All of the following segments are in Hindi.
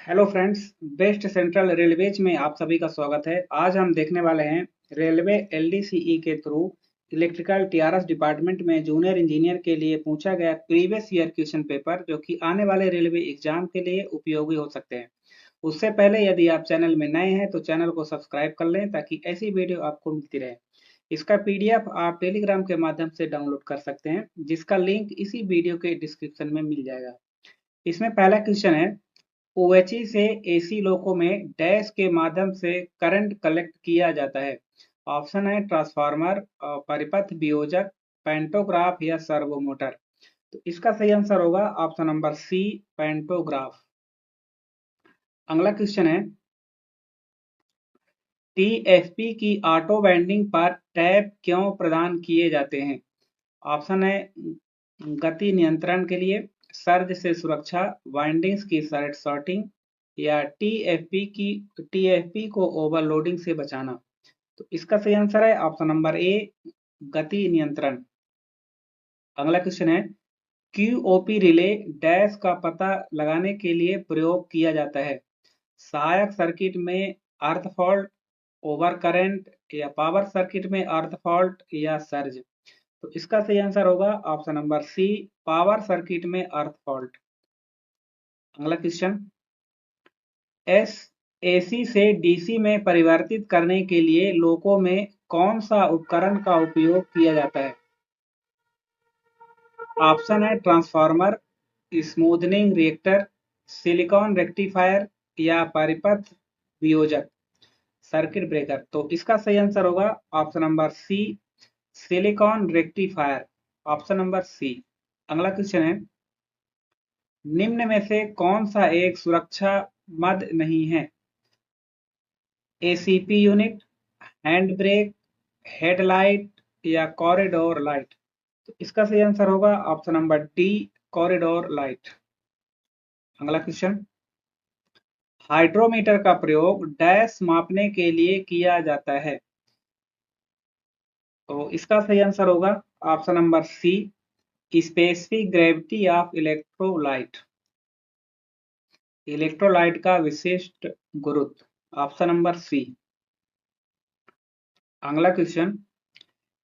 Hello friends. Best central railways में आप सभी का स्वागत है। आज हम देखने वाले हैं रेलवे एलडीसीई के थ्रू इलेक्ट्रिकल टीआरएस डिपार्टमेंट में जूनियर इंजीनियर के लिए पूछा गया प्रीवियस ईयर क्वेश्चन पेपर, जो कि आने वाले रेलवे एग्जाम के लिए उपयोगी हो सकते हैं। उससे पहले यदि आप चैनल में नए हैं तो चैनल को सब्सक्राइब कर लें ताकि ऐसी वीडियो आपको मिलती रहे। इसका पीडीएफ आप टेलीग्राम के माध्यम से डाउनलोड कर सकते हैं, जिसका लिंक इसी वीडियो के डिस्क्रिप्शन में मिल जाएगा। इसमें पहला क्वेश्चन है, ओएचई से एसी लोको में डैश के माध्यम से करंट कलेक्ट किया जाता है। ऑप्शन है ट्रांसफार्मर, परिपथ वियोजक, पैंटोग्राफ या सर्वो मोटर। तो इसका सही आंसर होगा ऑप्शन नंबर सी, पैंटोग्राफ। अगला क्वेश्चन है, टीएफपी की ऑटो वाइंडिंग पर टैप क्यों प्रदान किए जाते हैं? ऑप्शन है गति नियंत्रण के लिए, सर्ज से सुरक्षा, वाइंडिंग्स की सॉर्टिंग या टीएफपी को ओवरलोडिंग से बचाना। तो इसका सही आंसर है ऑप्शन नंबर ए, गति नियंत्रण। अगला क्वेश्चन है, क्यूओपी रिले डैश का पता लगाने के लिए प्रयोग किया जाता है। सहायक सर्किट में अर्थ फॉल्ट, ओवर करंट या पावर सर्किट में अर्थ फॉल्ट या सर्ज। तो इसका सही आंसर होगा option number C, power circuit में अर्थ फॉल्ट। अगला क्वेश्चन, एस एसी से डीसी में परिवर्तित करने के लिए लोको में कौन सा उपकरण का उपयोग किया जाता है? ऑप्शन है transformer, smoothening reactor, silicon rectifier या परिपथ वियोजक, सर्किट ब्रेकर। तो इसका सही आंसर होगा option number C, silicon rectifier. Option number C. अगला क्वेश्चन है, निम्न में से कौन सा एक सुरक्षा मद नहीं है? ACP unit, hand brake, headlight या कॉरिडोर लाइट। तो इसका सही आंसर होगा option number D, corridor light. अगला क्वेश्चन, हाइड्रोमीटर का प्रयोग डैश मापने के लिए किया जाता है। तो इसका सही आंसर होगा option number C, specific gravity of electrolyte, electrolyte का विशिष्ट गुरुत्व। Option number C. अगला क्वेश्चन,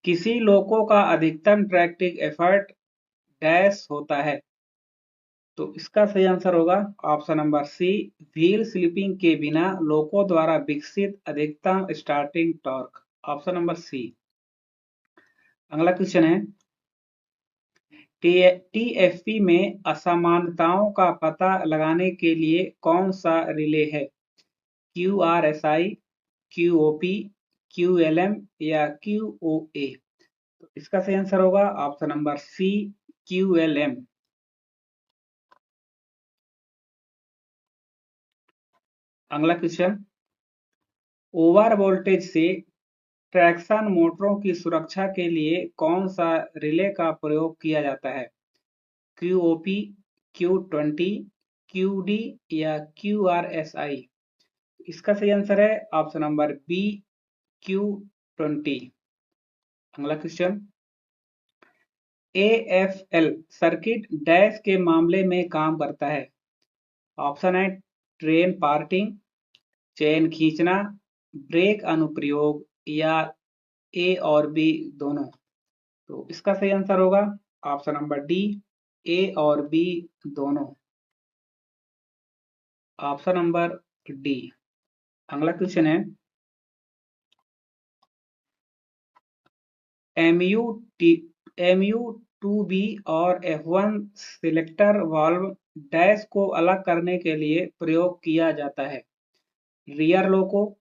किसी लोको का अधिकतम ट्रैक्टिंग एफर्ट डैश होता है। तो इसका सही आंसर होगा option number C, wheel slipping के बिना लोको द्वारा विकसित अधिकतम starting torque. Option number C. अगला क्वेश्चन है, टीएफपी में असमानताओं का पता लगाने के लिए कौन सा रिले है? क्यूआरएसआई, क्यूओपी, क्यूएलएम या क्यूओए। तो इसका सही आंसर होगा ऑप्शन नंबर सी, क्यूएलएम। अगला क्वेश्चन, ओवर वोल्टेज से ट्रैक्शन मोटरों की सुरक्षा के लिए कौन सा रिले का प्रयोग किया जाता है? क्यूओपी, क्यू20, क्यूडी या क्यूआरएसआई। इसका सही आंसर है ऑप्शन नंबर बी, क्यू20। अगला क्वेश्चन, एएफएल सर्किट डैश के मामले में काम करता है। ऑप्शन है ट्रेन पार्टिंग, चेन खींचना, ब्रेक अनुप्रयोग या ए और बी दोनों। तो इसका सही आंसर होगा ऑप्शन नंबर डी, ए और बी दोनों। Option number D. अगला क्वेश्चन है, एमयू टी एमयू 2बी और F1 सिलेक्टर वाल्व डैश को अलग करने के लिए प्रयोग किया जाता है। रियर लोको,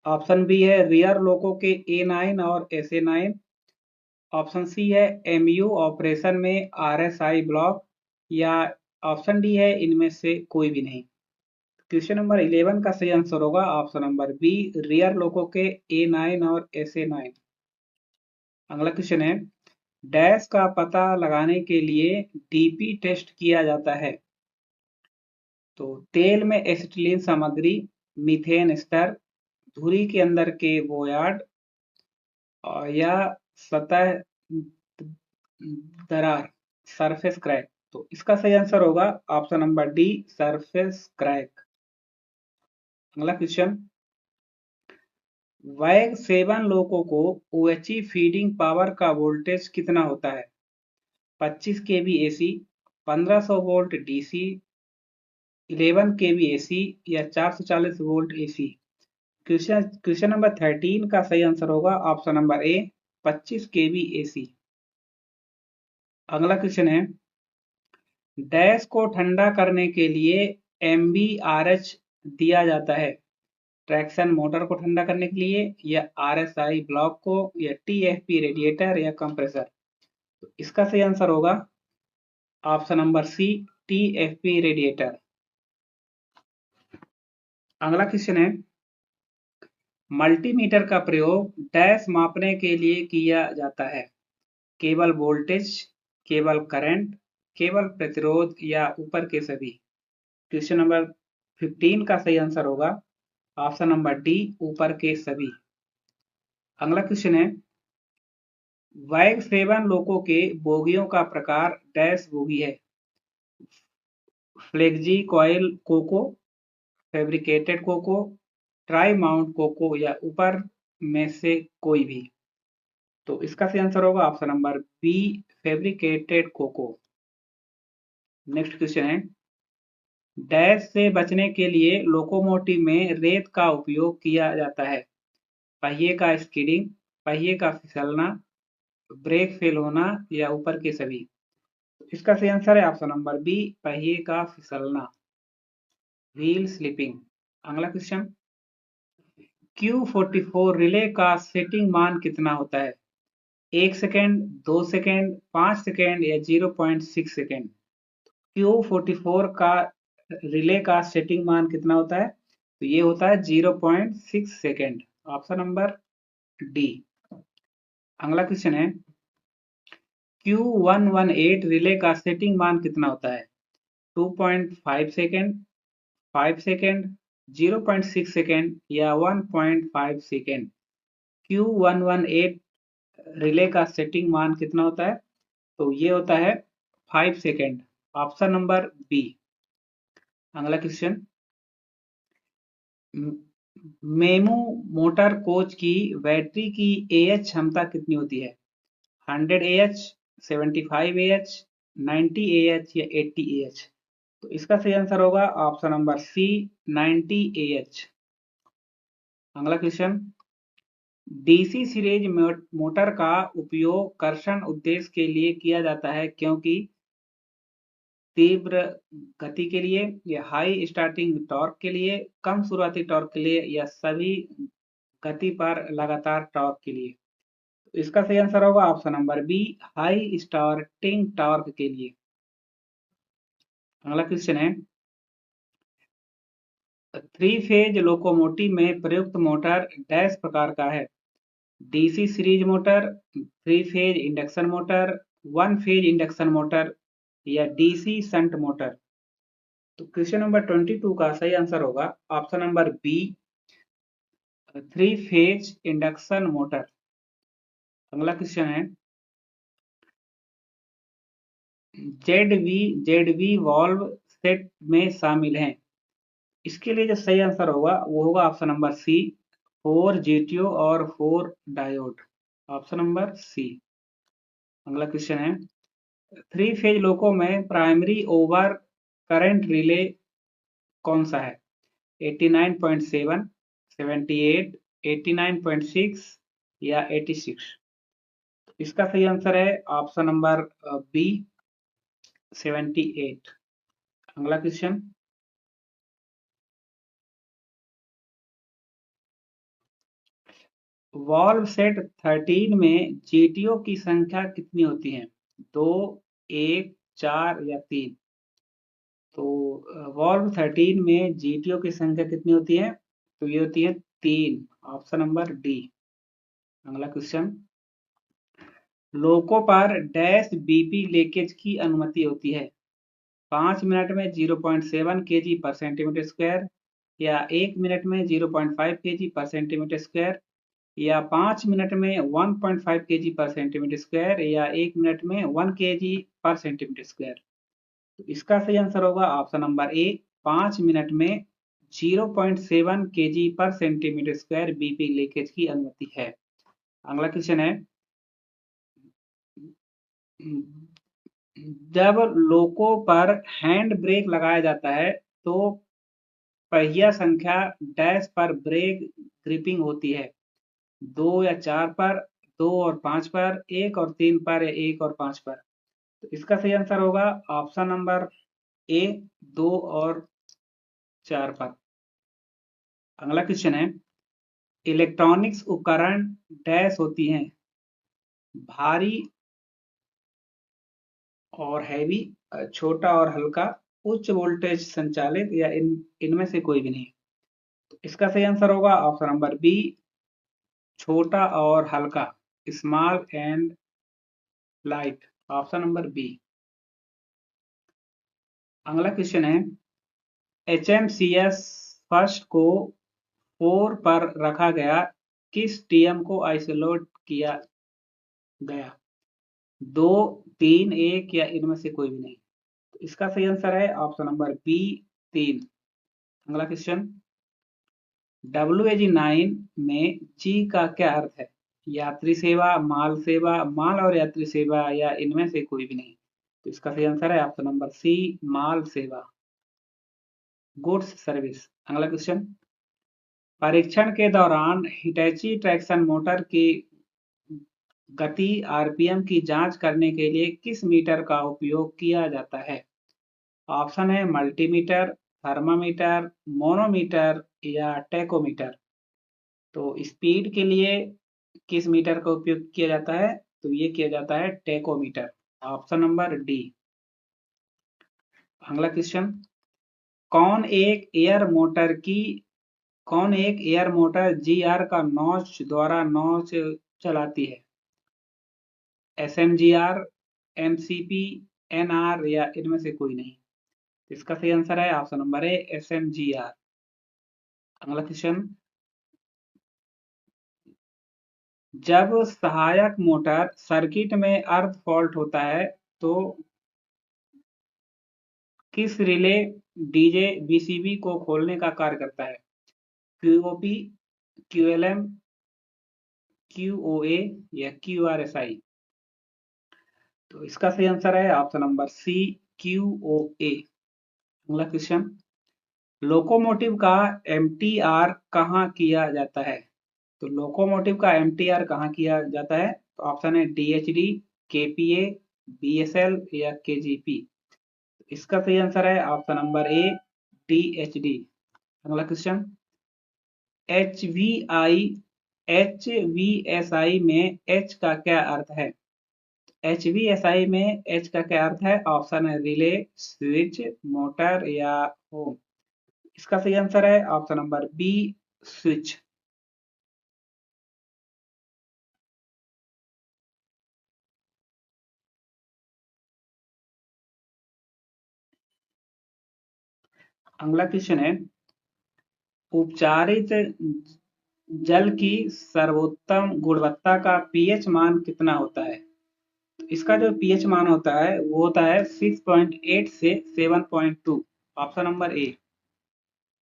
ऑप्शन बी है रियर लोको के A9 और SA9। ऑप्शन सी है एमयू ऑपरेशन में RSI ब्लॉक या ऑप्शन डी है इनमें से कोई भी नहीं। क्वेश्चन नंबर 11 का सही आंसर होगा ऑप्शन नंबर बी, रियर लोको के A9 और SA9। अगला क्वेश्चन है, डैश का पता लगाने के लिए डीपी टेस्ट किया जाता है। तो तेल में एसिटिलीन सामग्री, मीथेन स्तर, धुरी के अंदर के वोयाड और या सतह दरार, सरफेस क्रैक। तो इसका सही आंसर होगा option number D, surface crack. अगला क्वेश्चन, वैग 7 लोगों को OHE फीडिंग पावर का वोल्टेज कितना होता है? 25 kV AC, 1500 volt DC, 11 kV AC या 440 वोल्ट AC? क्वेश्चन नंबर 13 का सही आंसर होगा ऑप्शन नंबर ए, 25 kV AC। अगला क्वेश्चन है, डैश को ठंडा करने के लिए MVRH दिया जाता है? ट्रैक्शन मोटर को ठंडा करने के लिए, या RSI ब्लॉक को, या TFP रेडिएटर, या कंप्रेसर? तो इसका सही आंसर होगा option number C, TFP radiator. अगला क्वेश्चन है, मल्टीमीटर का प्रयोग डैश मापने के लिए किया जाता है? केवल वोल्टेज, केवल करंट, केवल प्रतिरोध, या ऊपर के सभी? क्वेश्चन नंबर 15 का सही आंसर होगा ऑप्शन नंबर डी, ऊपर के सभी। अगला क्वेश्चन है, वैग 7 लोगों के बोगियों का प्रकार डैश बोगी है? Flexi coil Co-Co, fabricated Co-Co, tri mount Co-Co, या ऊपर में से कोई भी? तो इसका सही आंसर होगा option number B, fabricated coco. Next question है, डैश से बचने के लिए लोकोमोटिव में रेत का उपयोग किया जाता है? पहिए का स्किडिंग, पहिए का फिसलना, ब्रेक फेल होना, या ऊपर के सभी? इसका सही आंसर है ऑप्शन नंबर बी, पहिए का फिसलना, व्हील स्लिपिंग। अगला क्वेश्चन, Q44 रिले का सेटिंग मान कितना होता है? 1 सेकेंड, 2 सेकेंड, 5 सेकेंड, या 0.6 सेकेंड? Q44 का रिले का सेटिंग मान कितना होता है? तो ये होता है 0.6 सेकेंड, ऑप्शन नंबर डी। अगला क्वेश्चन है, Q118 रिले का सेटिंग मान कितना होता है? 2.5 सेकेंड, 5 सेकेंड, 0.6 सेकेंड, या 1.5 सेकेंड? Q118 रिले का सेटिंग मान कितना होता है? तो ये होता है 5 सेकेंड, ऑप्शन नंबर बी। अगला क्वेश्चन, मेमू मोटर कोच की बैटरी की AH क्षमता कितनी होती है? 100 AH, 75 AH, 90 AH, या 80 AH? तो इसका सही आंसर होगा ऑप्शन नंबर सी, 90 AH। अगला क्वेश्चन, DC सीरीज मोटर का उपयोग कर्षण उद्देश्य के लिए किया जाता है क्योंकि तीव्र गति के लिए, या हाई स्टार्टिंग टॉर्क के लिए, कम शुरुआती टॉर्क के लिए, या सभी गति पर लगातार टॉर्क के लिए? तो इसका सही आंसर होगा option number B, high starting torque के लिए। अगला क्वेश्चन है, 3 फेज लोकोमोटिव में प्रयुक्त मोटर डैश प्रकार का है? DC series motor, 3 phase induction motor, 1 phase induction motor, या DC शंट मोटर? तो क्वेश्चन नंबर 22 का सही आंसर होगा option number B, 3 phase induction motor. अगला क्वेश्चन है, ZV वॉल्व सेट में शामिल हैं? इसके लिए जो सही आंसर होगा वो होगा ऑप्शन नंबर सी, 4 GTO और 4 डायोड, ऑप्शन नंबर सी। अगला क्वेश्चन है, 3 फेज लोको में प्राइमरी ओवर करंट रिले कौन सा है? 89.7, 78, 89.6, या 86? इसका सही आंसर है ऑप्शन नंबर बी, 78। अगला क्वेश्चन, वॉल्व सेट 13 में GTO की संख्या कितनी होती है? 2, 1, 4, या 3? तो वॉल्व 13 में GTO की संख्या कितनी होती है? तो ये होती है 3, ऑप्शन नंबर डी। अगला क्वेश्चन, लोको पर डैश BP लीकेज की अनुमति होती है? 5 मिनट में 0.7 kg पर सेंटीमीटर स्क्वायर, या 1 मिनट में 0.5 kg पर सेंटीमीटर स्क्वायर, या 5 मिनट में 1.5 kg पर सेंटीमीटर स्क्वायर, या 1 मिनट में 1 kg पर सेंटीमीटर स्क्वायर? तो इसका सही आंसर होगा ऑप्शन नंबर ए, 5 मिनट में 0.7 kg per centimetre square BP leakage की अनुमति है। अगला क्वेश्चन है, जब लोको पर हैंड ब्रेक लगाया जाता है तो पहिया संख्या डैश पर ब्रेक ग्रिपिंग होती है, 2 या 4 पर, 2 और 5 पर, 1 और 3 पर या 1 और 5 पर। तो इसका सही आंसर होगा ऑप्शन नंबर ए, 2 और 4 पर। अगला क्वेश्चन है, इलेक्ट्रॉनिक्स उपकरण डैश होती हैं, भारी और हैवी, छोटा और हल्का, उच्च वोल्टेज संचालित या इनमें से कोई भी नहीं। तो इसका सही आंसर होगा ऑप्शन नंबर बी, छोटा और हल्का, small and light, option number B. अगला क्वेश्चन है, HMCS फर्स्ट को 4 पर रखा गया, किस टीएम को आइसोलेट किया गया, 2, 3, 1 या इनमें से कोई भी नहीं। तो इसका सही आंसर है ऑप्शन नंबर बी, 3। अगला क्वेश्चन, WAG9 में जी का क्या अर्थ है, यात्री सेवा, माल और यात्री सेवा या इनमें से कोई भी नहीं। तो इसका सही आंसर है ऑप्शन नंबर सी, माल सेवा, गुड्स सर्विस। अगला क्वेश्चन, परीक्षण के दौरान हिटैची ट्रैक्शन मोटर की गति आरपीएम की जांच करने के लिए किस मीटर का उपयोग किया जाता है। ऑप्शन है मल्टीमीटर, थर्मामीटर, मोनोमीटर या टेकोमीटर। तो स्पीड के लिए किस मीटर का उपयोग किया जाता है, तो ये किया जाता है टेकोमीटर, ऑप्शन नंबर डी। अगला क्वेश्चन, कौन एक एयर मोटर जीआर का नॉच द्वारा नॉच चलाती है, SMGR, MCP, NR या इनमें से कोई नहीं। इसका सही आंसर है ऑप्शन नंबर ए, SMGR। अगला क्वेश्चन, जब सहायक मोटर सर्किट में अर्थ फॉल्ट होता है तो किस रिले डीजे बीसीबी को खोलने का कार्य करता है, QOP, QLM, QOA या QRSI। तो इसका सही आंसर है ऑप्शन नंबर सी, QOA। अगला क्वेश्चन, लोकोमोटिव का MTR कहाँ किया जाता है, तो लोकोमोटिव का MTR कहाँ किया जाता है, तो ऑप्शन है DHD, KPA, BSL या KGP। इसका सही आंसर है ऑप्शन नंबर ए, DHD। अगला क्वेश्चन, HVSI में H का क्या अर्थ है, HVSI में H का क्या अर्थ है, ऑप्शन है रिले, स्विच, मोटर या होम। इसका सही आंसर है ऑप्शन नंबर बी, स्विच। अगला क्वेश्चन है, उपचारित जल की सर्वोत्तम गुणवत्ता का पीएच मान कितना होता है। इसका जो पीएच मान होता है वो होता है 6.8 से 7.2, ऑप्शन नंबर ए।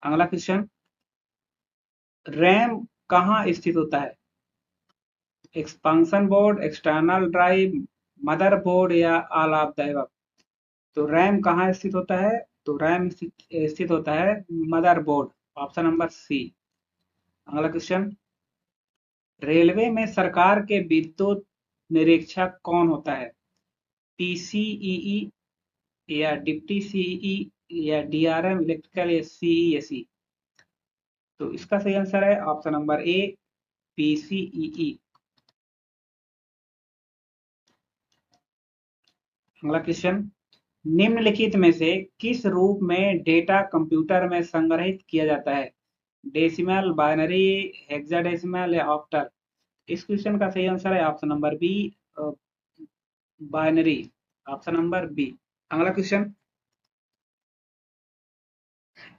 अगला क्वेश्चन, रैम कहाँ स्थित होता है, expansion board, external drive, motherboard या ऑल ऑफ द अबव। तो रैम कहाँ स्थित होता है, तो रैम स्थित होता है मदरबोर्ड, ऑप्शन नंबर सी। अगला क्वेश्चन, रेलवे में सरकार के विद्युत निरीक्षक कौन होता है, PCEE या डिप्टी सीई या DRM इलेक्ट्रिकल या CESE। तो इसका सही आंसर है ऑप्शन नंबर ए, PCEE। अगला क्वेश्चन, निम्नलिखित में से किस रूप में डेटा कंप्यूटर में संग्रहित किया जाता है, डेसिमल, बाइनरी, हेक्साडेसिमल या ऑक्टल। इस क्वेश्चन का सही आंसर है option number B, binary, option number B. अगला क्वेश्चन,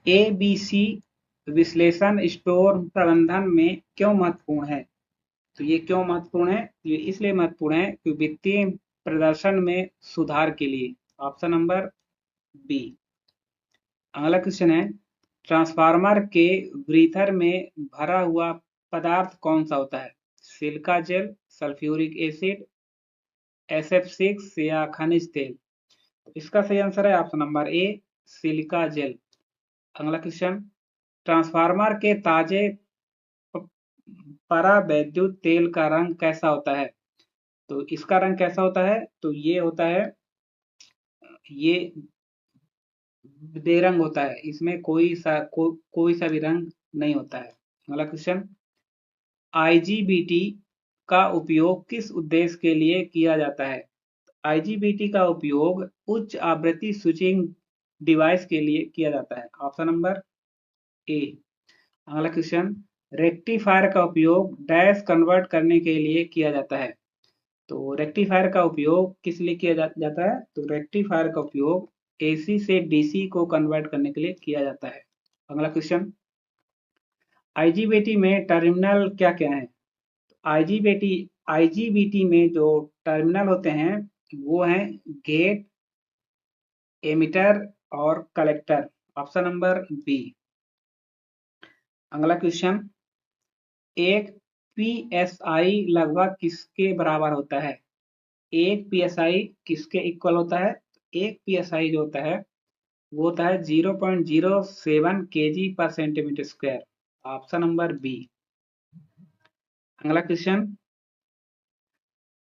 ABC विश्लेषण स्टोर प्रबंधन में क्यों महत्वपूर्ण है, तो ये क्यों महत्वपूर्ण है, ये इसलिए महत्वपूर्ण है कि वित्तीय प्रदर्शन में सुधार के लिए, ऑप्शन नंबर बी। अगला क्वेश्चन है, ट्रांसफार्मर के ब्रीथर में भरा हुआ पदार्थ कौन सा होता है? Silica gel, sulphuric acid, SF6 या खनिज तेल? इसका सही आंसर है ऑप्शन नंबर ए, सिलिका जेल। अगला क्वेश्चन, ट्रांसफार्मर के ताजे परावैद्युत तेल का रंग कैसा होता है? तो इसका रंग कैसा होता है? तो ये होता है, ये बेरंग होता है, इसमें कोई सा भी रंग नहीं होता है। अगला क्वेश्चन, IGBT का उपयोग किस उद्देश्य के लिए किया जाता है? IGBT का उपयोग उच्च आवृत्ति स्विचिंग डिवाइस के लिए किया जाता है। Option number A. अगला क्वेश्चन, रेक्टिफायर का उपयोग डैश कन्वर्ट करने के लिए किया जाता है। तो रेक्टिफायर का उपयोग किस लिए किया जाता है? तो रेक्टिफायर का उपयोग AC से DC को कन्वर्ट करने के लिए किया जाता है। अगला क्वेश्चन, IGBT में टर्मिनल क्या क्या है? IGBT में जो टर्मिनल होते हैं वो हैं गेट, एमिटर और कलेक्टर। Option number B. अगला क्वेश्चन, एक PSI लगभग किसके बराबर होता है? एक PSI किसके इक्वल होता है? एक PSI जो होता है वो होता है 0.07 kg per centimetre square. Option number B. अगला क्वेश्चन,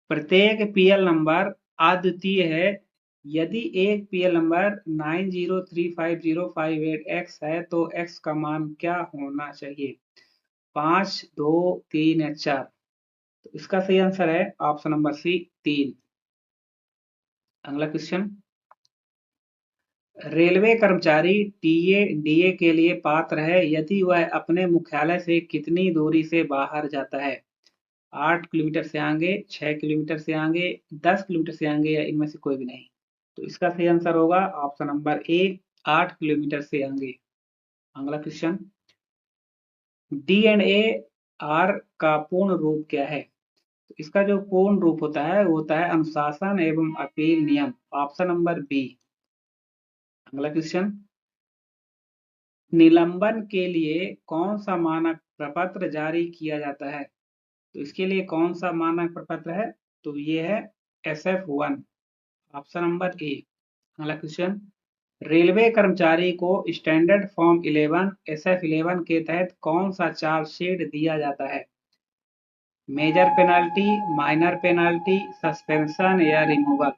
प्रत्येक PL नंबर अद्वितीय है यदि एक PL नंबर 9035058X है तो X का मान क्या होना चाहिए? 5, 2, 3 या 4? तो इसका सही आंसर है ऑप्शन नंबर सी, 3। अगला क्वेश्चन, रेलवे कर्मचारी टीए डीए के लिए पात्र है यदि वह अपने मुख्यालय से कितनी दूरी से बाहर जाता है? 8 किलोमीटर से आगे, 6 किलोमीटर से आगे, 10 किलोमीटर से आगे या इनमें से कोई भी नहीं? तो इसका सही आंसर होगा ऑप्शन नंबर ए, 8 किलोमीटर से आगे। अगला क्वेश्चन, D&AR का पूर्ण रूप क्या है? तो इसका जो पूर्ण रूप होता है वो होता है अनुशासन एवं अपील नियम। Option number B. अगला क्वेश्चन, निलंबन के लिए कौन सा मानक प्रपत्र जारी किया जाता है? तो इसके लिए कौन सा मानक प्रपत्र है? तो ये है SF1। Option number A. अगला क्वेश्चन, रेलवे कर्मचारी को स्टैंडर्ड फॉर्म 11 SF11 के तहत कौन सा चार्जशीट दिया जाता है? Major penalty, minor penalty, suspension या रिमूवल?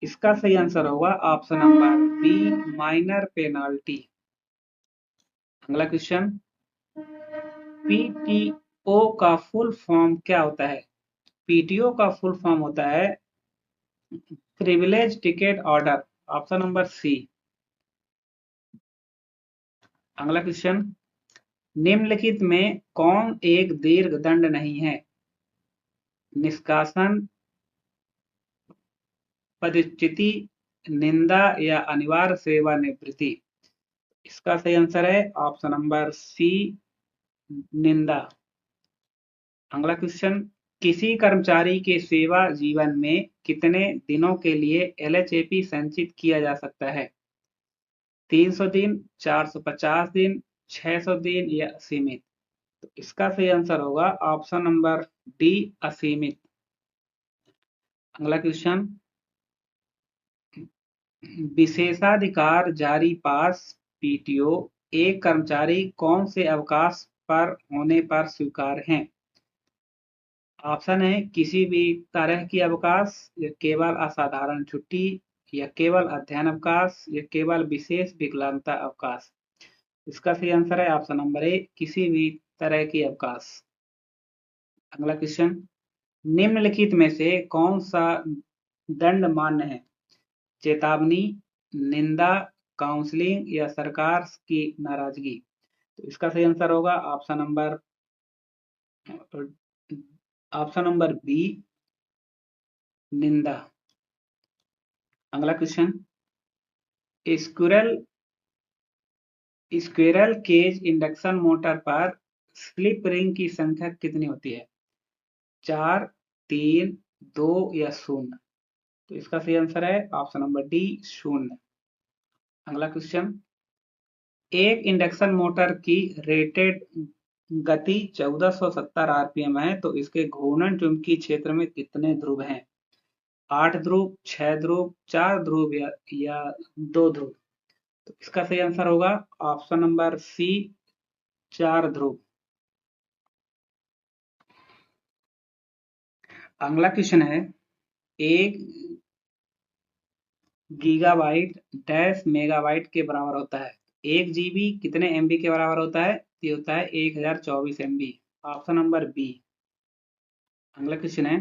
इसका सही आंसर होगा option number B, minor penalty. अगला क्वेश्चन, PTO का फुल फॉर्म क्या होता है? PTO का फुल फॉर्म होता है privilege ticket order. Option number C. अगला क्वेश्चन, निम्नलिखित में कौन एक दीर्घ दंड नहीं है? निष्कासन, पदच्युति, निंदा या अनिवार्य सेवानिवृत्ति? इसका सही आंसर है ऑप्शन नंबर सी, निंदा। अगला क्वेश्चन, किसी कर्मचारी के सेवा जीवन में कितने दिनों के लिए LHAP संचित किया जा सकता है? 300 दिन, 450 दिन, 600 दिन या असीमित? तो इसका सही आंसर होगा ऑप्शन नंबर डी, असीमित। अगला क्वेश्चन, विशेषाधिकार जारी पास PTO एक कर्मचारी कौन से अवकाश पर होने पर स्वीकार हैं? ऑप्शन है किसी भी तरह की अवकाश, या केवल असाधारण छुट्टी, या केवल अध्ययन अवकाश, या केवल विशेष विकलांगता अवकाश? इसका सही आंसर है ऑप्शन नंबर ए, किसी भी तरह की अवकाश। अगला क्वेश्चन, निम्नलिखित में से कौन सा दंड मान्य है? चेतावनी, निंदा, काउंसलिंग या सरकार की नाराजगी? तो इसका सही आंसर होगा ऑप्शन नंबर बी, निंदा। अगला question, squirrel cage induction motor पर स्लिप रिंग की संख्या कितनी होती है? 4, 3, 2 या 0? तो इसका सही आंसर है ऑप्शन नंबर डी, 0। अगला क्वेश्चन, एक इंडक्शन मोटर की रेटेड गति 1470 आरपीएम है, तो इसके घूर्णन चुंबकीय क्षेत्र में कितने ध्रुव हैं? 8 ध्रुव, 6 ध्रुव, 4 ध्रुव या 2 ध्रुव? तो इसका सही आंसर होगा ऑप्शन नंबर सी, 4 ध्रुव। अगला क्वेश्चन है, एक गीगाबाइट डैश मेगाबाइट के बराबर होता है। 1 जीबी कितने एमबी के बराबर होता है? ये होता है 1024 एमबी। Option number B. अगला क्वेश्चन है,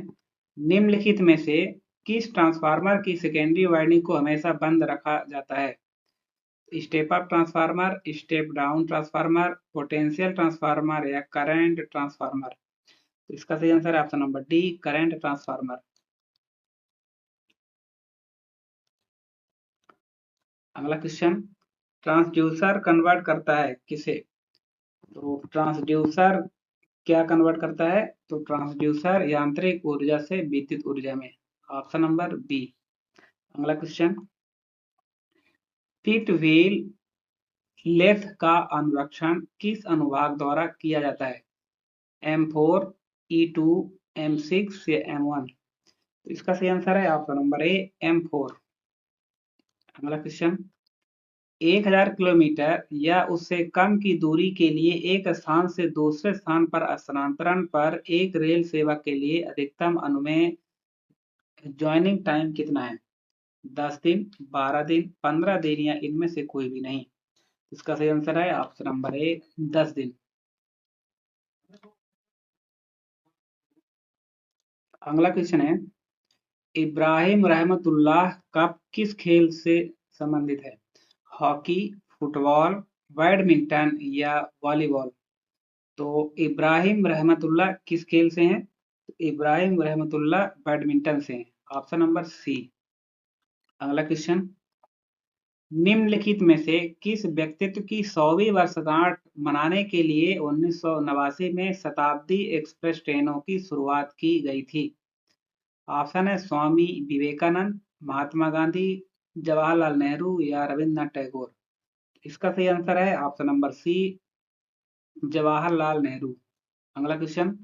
निम्नलिखित में से किस ट्रांसफार्मर की सेकेंडरी वाइंडिंग को हमेशा बंद रखा जाता है? Step up transformer, step down transformer, potential transformer या करंट ट्रांसफार्मर? तो इसका सही आंसर है option number D, current transformer. अगला क्वेश्चन, ट्रांसड्यूसर कन्वर्ट करता है किसे? तो ट्रांसड्यूसर क्या कन्वर्ट करता है? तो ट्रांसड्यूसर यांत्रिक ऊर्जा से विद्युत ऊर्जा में। Option number B. अगला क्वेश्चन, फिट व्हील लेथ का अनुरक्षण किस अनुभाग द्वारा किया जाता है? M4, E2, M6 या M1? तो इसका सही आंसर है ऑप्शन नंबर ए, M4। अगला क्वेश्चन, 1000 किलोमीटर या उससे कम की दूरी के लिए एक स्थान से दूसरे स्थान पर स्थानांतरण पर एक रेल सेवा के लिए अधिकतम अनुमेय ज्वाइनिंग टाइम कितना है? 10 दिन, 12 दिन, 15 दिन या इनमें से कोई भी नहीं? इसका सही आंसर है ऑप्शन नंबर ए, 10 दिन। अगला क्वेश्चन है, इब्राहिम रहमतुल्लाह कप किस खेल से संबंधित है? हॉकी, फुटबॉल, बैडमिंटन या वॉलीबॉल? तो इब्राहिम रहमतुल्लाह किस खेल से हैं? तो इब्राहिम रहमतुल्लाह बैडमिंटन से हैं। Option number C. अगला क्वेश्चन, निम्नलिखित में से किस व्यक्तित्व की 100वीं वर्षगांठ मनाने के लिए 1989 में शताब्दी एक्सप्रेस ट्रेनों की शुरुआत की गई थी? ऑप्शन है स्वामी विवेकानंद, महात्मा गांधी, जवाहरलाल नेहरू या रविंद्रनाथ टैगोर? इसका सही आंसर है option number C, Jawaharlal Nehru. अगला क्वेश्चन,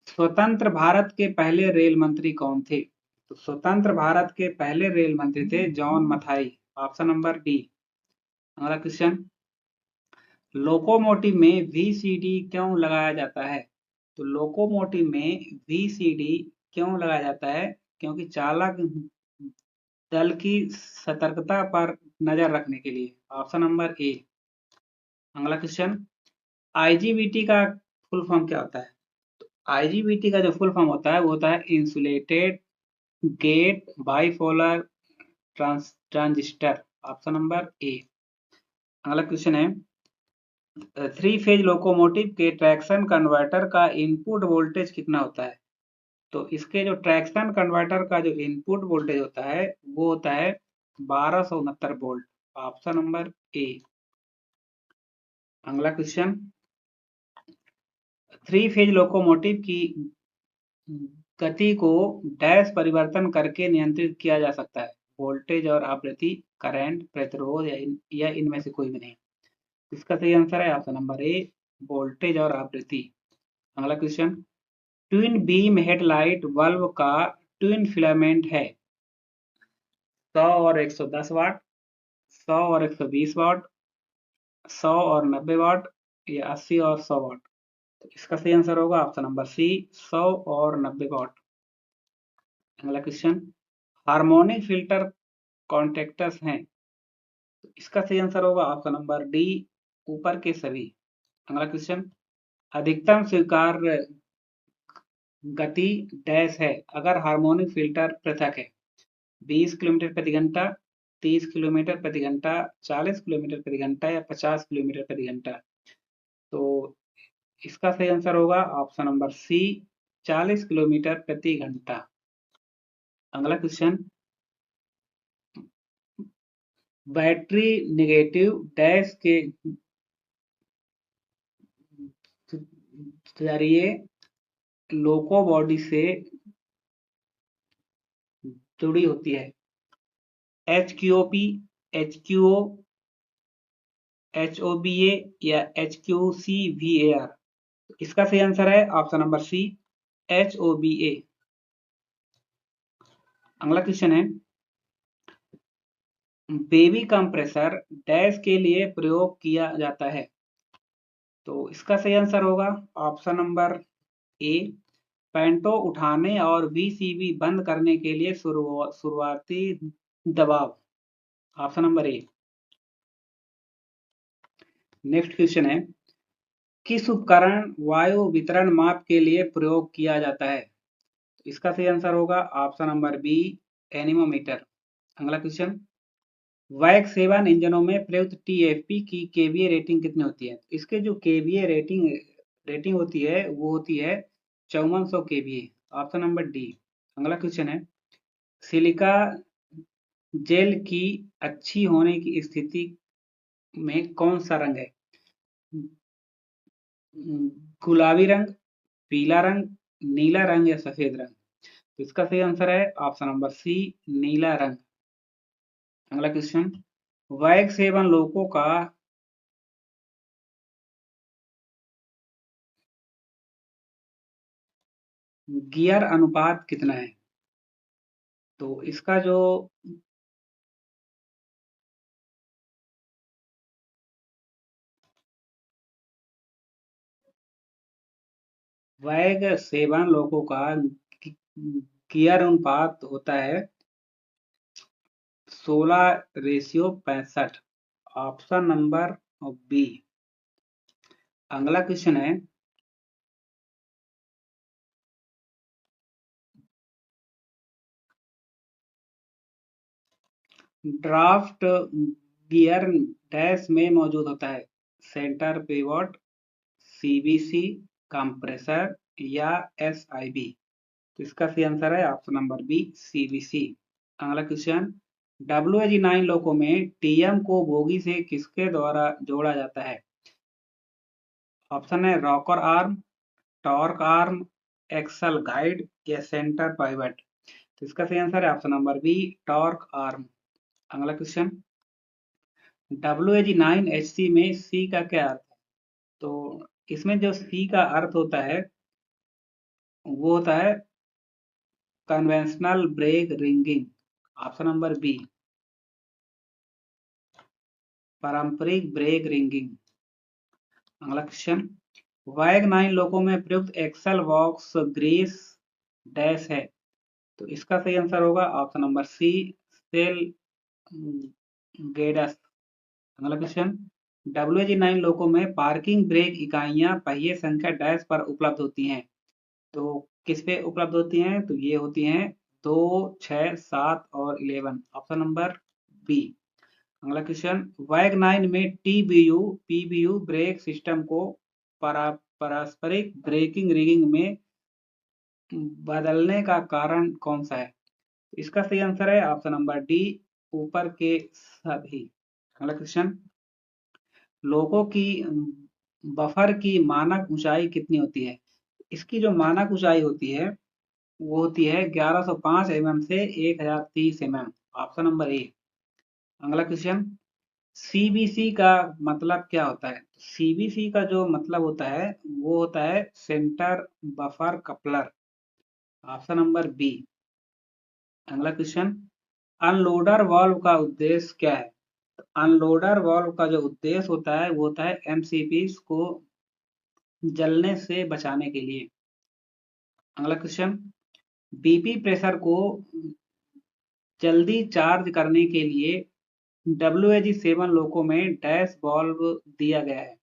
स्वतंत्र भारत के पहले रेल मंत्री कौन थे? तो स्वतंत्र भारत के पहले रेल मंत्री थे John Mathai. Option number D. अगला क्वेश्चन, लोकोमोटिव में वीसीडी क्यों लगाया जाता है? तो लोकोमोटिव में वीसीडी क्यों लगाया जाता है? क्योंकि चालक दल की सतर्कता पर नजर रखने के लिए। Option number A. अगला क्वेश्चन, आईजीबीटी का फुल फॉर्म क्या होता है? आईजीबीटी का जो फुल फॉर्म होता है वो होता है insulated gate bipolar transistor. Option number A. अगला क्वेश्चन है, 3 फेज लोकोमोटिव के ट्रैक्शन कन्वर्टर का इनपुट वोल्टेज कितना होता है? तो इसके जो ट्रैक्शन कन्वर्टर का जो इनपुट वोल्टेज होता है वो होता है 1269 वोल्ट। Option number A. अगला क्वेश्चन, 3 फेज लोकोमोटिव की गति को डैश परिवर्तन करके नियंत्रित किया जा सकता है? वोल्टेज और आवृत्ति, करंट, प्रतिरोध या इनमें से कोई भी नहीं? इसका सही आंसर है ऑप्शन नंबर ए, वोल्टेज और आवृत्ति। अगला question, twin beam headlight bulb का ट्विन फिलामेंट है 100 और 110 वाट, 100 और 120 वाट, 100 और 90 वाट या 80 और 100 वाट? तो इसका सही आंसर होगा ऑप्शन नंबर सी, 100 और 90 वाट। अगला क्वेश्चन, हार्मोनिक फिल्टर कॉन्टेक्टर्स हैं, तो इसका सही आंसर होगा ऑप्शन नंबर डी, ऊपर के सभी। अगला क्वेश्चन, अधिकतम स्वीकार्य गति डैश है अगर हार्मोनिक फिल्टर पृथक है? 20 किलोमीटर प्रति घंटा, 30 किलोमीटर प्रति घंटा, 40 किलोमीटर प्रति घंटा या 50 किलोमीटर प्रति घंटा? तो इसका सही आंसर होगा ऑप्शन नंबर सी, 40 किलोमीटर प्रति घंटा। अगला क्वेश्चन, बैटरी नेगेटिव डैश के जरिए लोको बॉडी से जुड़ी होती है? HQOP, HQO, HOBA या HQCVAR? इसका सही आंसर है ऑप्शन नंबर सी, HOBA। अगला क्वेश्चन है, बेबी कंप्रेसर डैश के लिए प्रयोग किया जाता है? तो इसका सही आंसर होगा ऑप्शन नंबर ए, पैंटो उठाने और VCB बंद करने के लिए शुरुआती दबाव। ऑप्शन नंबर ए। नेक्स्ट क्वेश्चन है, किस उपकरण वायु वितरण माप के लिए प्रयोग किया जाता है? तो इसका सही आंसर होगा ऑप्शन नंबर बी, एनीमोमीटर। अगला क्वेश्चन, वैग 7 इंजनों में प्रयुक्त TFP की KVA रेटिंग कितनी होती है? इसके जो KVA रेटिंग होती है वो होती है 5400 KVA। Option number D. अगला क्वेश्चन है, सिलिका जेल की अच्छी होने की स्थिति में कौन सा रंग है? गुलाबी रंग, पीला रंग, नीला रंग या सफेद रंग? तो इसका सही आंसर है ऑप्शन नंबर सी, नीला रंग। अगला क्वेश्चन, वैग 7 लोगों का गियर अनुपात कितना है? तो इसका जो वैग 7 लोगों का गियर अनुपात होता है 16:65। Option number B. अगला क्वेश्चन है, ड्राफ्ट गियर डैश में मौजूद होता है? सेंटर पिवट, CBC, कंप्रेसर या SIB? तो इसका सही आंसर है ऑप्शन नंबर बी, CBC। अगला क्वेश्चन, WH9 लोको में TM को बोगी से किसके द्वारा जोड़ा जाता है? ऑप्शन है rocker arm, torque arm, axle guide या सेंटर पाइवट? तो इसका सही आंसर है option number B, torque arm. अगला क्वेश्चन, WH9HC में C का क्या अर्थ है? तो इसमें जो C का अर्थ होता है वो होता है conventional brake ringing. Option number B, पारंपरिक ब्रेक रिंगिंग। अगला क्वेश्चन, वैग 9 लोगों में प्रयुक्त एक्सल बॉक्स ग्रीस डैश है? तो इसका सही आंसर होगा ऑप्शन नंबर सी, सेल गेडस। अगला क्वेश्चन, WH9 लोगों में पार्किंग ब्रेक इकाइयां पहिए संख्या डैश पर उपलब्ध होती हैं? तो किस पे उपलब्ध होती हैं? तो ये होती हैं 2, 6, 7 और 11। Option number B. अगला क्वेश्चन, वैग 9 में PBU ब्रेक सिस्टम को पारस्परिक ब्रेकिंग रिगिंग में बदलने का कारण कौन सा है? इसका सही आंसर है ऑप्शन नंबर डी, ऊपर के सभी। अगला क्वेश्चन, लोगों की बफर की मानक ऊंचाई कितनी होती है? इसकी जो मानक ऊंचाई होती है वो होती है 1105 mm से 1030 mm। Option number A. अगला क्वेश्चन, CBC का मतलब क्या होता है? CBC का जो मतलब होता है वो होता है centre buffer coupler. Option number B. अगला क्वेश्चन, अनलोडर वाल्व का उद्देश्य क्या है? अनलोडर वाल्व का जो उद्देश्य होता है वो होता है MCBs को जलने से बचाने के लिए। अगला क्वेश्चन, BP प्रेशर को जल्दी चार्ज करने के लिए WH7 लोको में डैश वाल्व दिया गया है?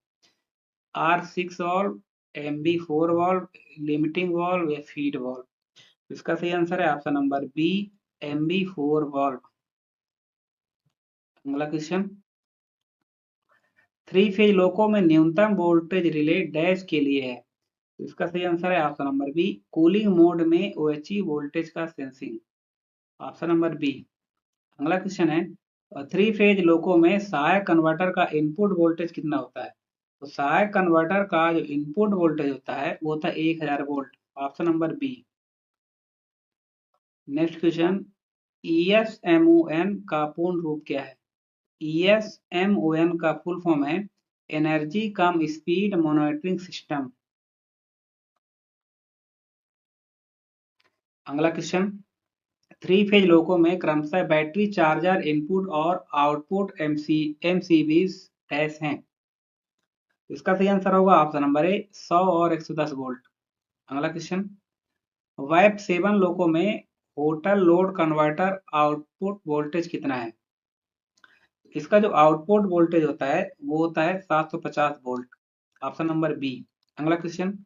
R6 valve, MB4 valve, limiting valve या फीड वाल्व? इसका सही आंसर है option number B, MB4 valve. अगला क्वेश्चन, 3 फेज लोको में न्यूनतम वोल्टेज रिले डैश के लिए है? तो इसका सही आंसर है option number B, cooling mode में OHE वोल्टेज का सेंसिंग। Option number B. अगला क्वेश्चन है, 3 फेज लोको में सहायक कन्वर्टर का इनपुट वोल्टेज कितना होता है? तो सहायक कन्वर्टर का जो इनपुट वोल्टेज होता है वो होता है 1000 volt. Option number B. Next question, ESMON का पूर्ण रूप क्या है? ESMON का फुल फॉर्म है energy cum speed monitoring system. अगला क्वेश्चन, 3 फेज लोको में क्रमशः बैटरी चार्जर इनपुट और आउटपुट MCBs डैश हैं। इसका सही आंसर होगा ऑप्शन नंबर ए 100 और 110 वोल्ट। अगला क्वेश्चन, वेब 7 लोको में hotel load converter output voltage कितना है? इसका जो आउटपुट वोल्टेज होता है वो होता है 750 वोल्ट। Option number B. अगला क्वेश्चन,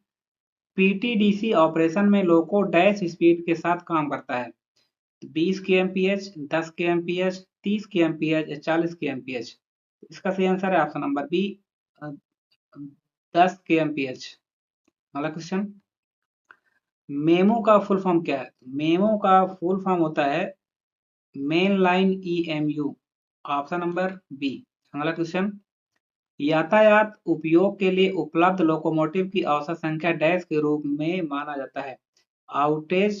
PTDC ऑपरेशन में लोको डैश स्पीड के साथ काम करता है? 20 kmph, 10 kmph, 30 kmph या 40 kmph। इसका सही आंसर है ऑप्शन नंबर बी 10 kmph। अगला क्वेश्चन, मेमो का फुल फॉर्म क्या है? मेमो का फुल फॉर्म होता है main line EMU। Option number B. अगला क्वेश्चन, यातायात उपयोग के लिए उपलब्ध लोकोमोटिव की औसत संख्या डैश के रूप में माना जाता है? आउटेज,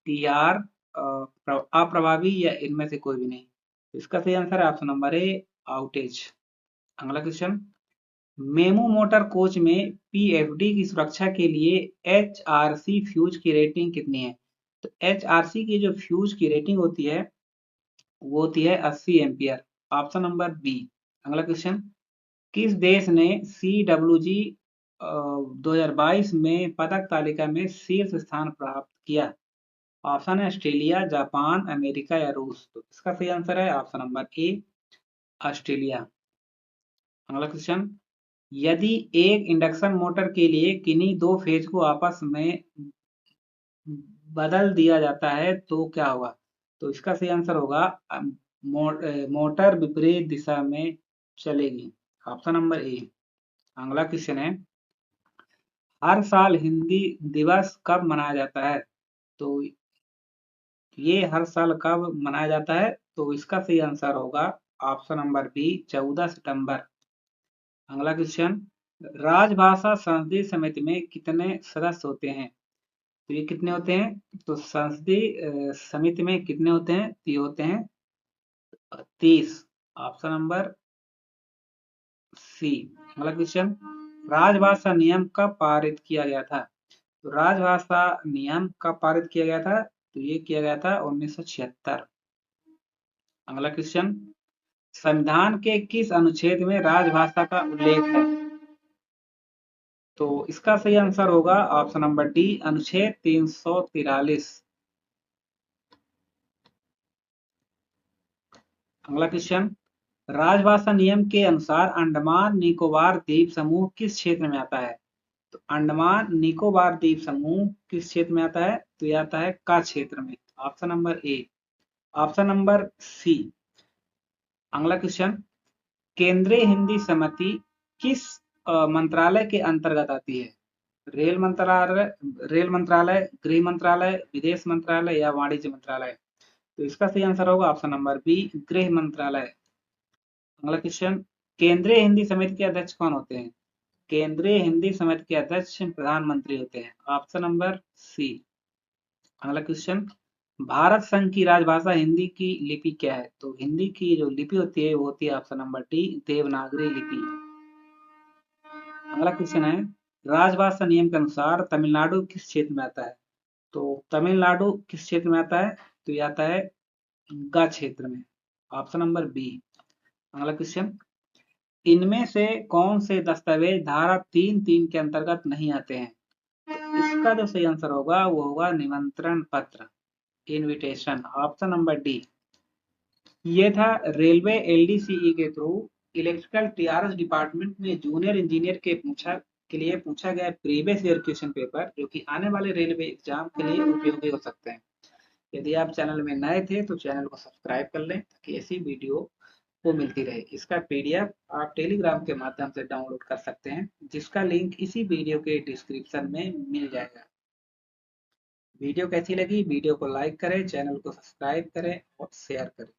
TR, अप्रभावी या इनमें से कोई भी नहीं। इसका सही आंसर है ऑप्शन नंबर ए आउटेज। अगला क्वेश्चन, मेमो मोटर कोच में PFD की सुरक्षा के लिए HRC फ्यूज की रेटिंग कितनी है? तो HRC की जो फ्यूज की रेटिंग होती है वो होती है 80 एम्पियर। Option number B. अगला क्वेश्चन, किस देश ने CWG 2022 में पदक तालिका में शीर्ष स्थान प्राप्त किया? ऑप्शन है ऑस्ट्रेलिया, जापान, अमेरिका या रूस। तो इसका सही आंसर है ऑप्शन नंबर ए ऑस्ट्रेलिया। अगला क्वेश्चन, यदि एक इंडक्शन मोटर के लिए किन्हीं दो फेज को आपस में बदल दिया जाता है तो क्या होगा? तो इसका सही आंसर होगा मोटर विपरीत दिशा में चलेगी। Option number A. अगला क्वेश्चन है, हर साल हिंदी दिवस कब मनाया जाता है? तो ये हर साल कब मनाया जाता है? तो इसका सही आंसर होगा ऑप्शन नंबर बी 14 सितंबर। अगला क्वेश्चन, राजभाषा संसदीय समिति में कितने सदस्य होते हैं? तो ये कितने होते हैं? तो संसदीय समिति में कितने होते हैं? तो ये होते हैं 30। Option number C. अगला क्वेश्चन, राजभाषा नियम कब पारित किया गया था? तो राजभाषा नियम कब पारित किया गया था? तो ये किया गया था 1976। अगला क्वेश्चन, संविधान के किस अनुच्छेद में राजभाषा का उल्लेख है? तो इसका सही आंसर होगा ऑप्शन नंबर डी अनुच्छेद 343। अगला क्वेश्चन, राजभाषा नियम के अनुसार अंडमान निकोबार द्वीप समूह किस क्षेत्र में आता है? तो अंडमान निकोबार द्वीप समूह किस क्षेत्र में आता है? तो यह आता है का क्षेत्र में। Option number A. Option number C. अगला क्वेश्चन, केंद्रीय हिंदी समिति किस मंत्रालय के अंतर्गत आती है? रेल मंत्रालय, गृह मंत्रालय, विदेश मंत्रालय या वाणिज्य मंत्रालय। तो इसका सही आंसर होगा ऑप्शन नंबर बी गृह मंत्रालय। अगला क्वेश्चन, केंद्रीय हिंदी समिति के अध्यक्ष कौन होते हैं? केंद्रीय हिंदी समिति के अध्यक्ष प्रधानमंत्री होते हैं। Option number C. अगला क्वेश्चन, भारत संघ की राजभाषा हिंदी की लिपि क्या है? तो हिंदी की जो लिपि होती है वो होती है ऑप्शन नंबर डी देवनागरी लिपि। अगला क्वेश्चन है, राजभाषा नियम के अनुसार तमिलनाडु किस क्षेत्र में आता है? तो तमिलनाडु किस क्षेत्र में आता है? तो ये आता है गा क्षेत्र में। Option number B. अगला क्वेश्चन, इनमें से कौन से दस्तावेज धारा 3(3) के अंतर्गत नहीं आते हैं? तो इसका जो सही आंसर होगा वो होगा निमंत्रण पत्र, इनविटेशन। Option number D. ये था रेलवे LDCE के थ्रू इलेक्ट्रिकल TRS डिपार्टमेंट में जूनियर इंजीनियर के लिए पूछा गया प्रीवियस ईयर क्वेश्चन पेपर, जो कि आने वाले रेलवे एग्जाम के लिए उपयोगी हो सकते हैं। यदि आप चैनल में नए थे तो चैनल को सब्सक्राइब कर लें ताकि ऐसी वीडियो को मिलती रहे। इसका PDF आप टेलीग्राम के माध्यम से डाउनलोड कर सकते हैं, जिसका लिंक इसी वीडियो के डिस्क्रिप्शन में मिल जाएगा। वीडियो कैसी लगी? वीडियो को लाइक करें, चैनल को सब्सक्राइब करें और शेयर करें।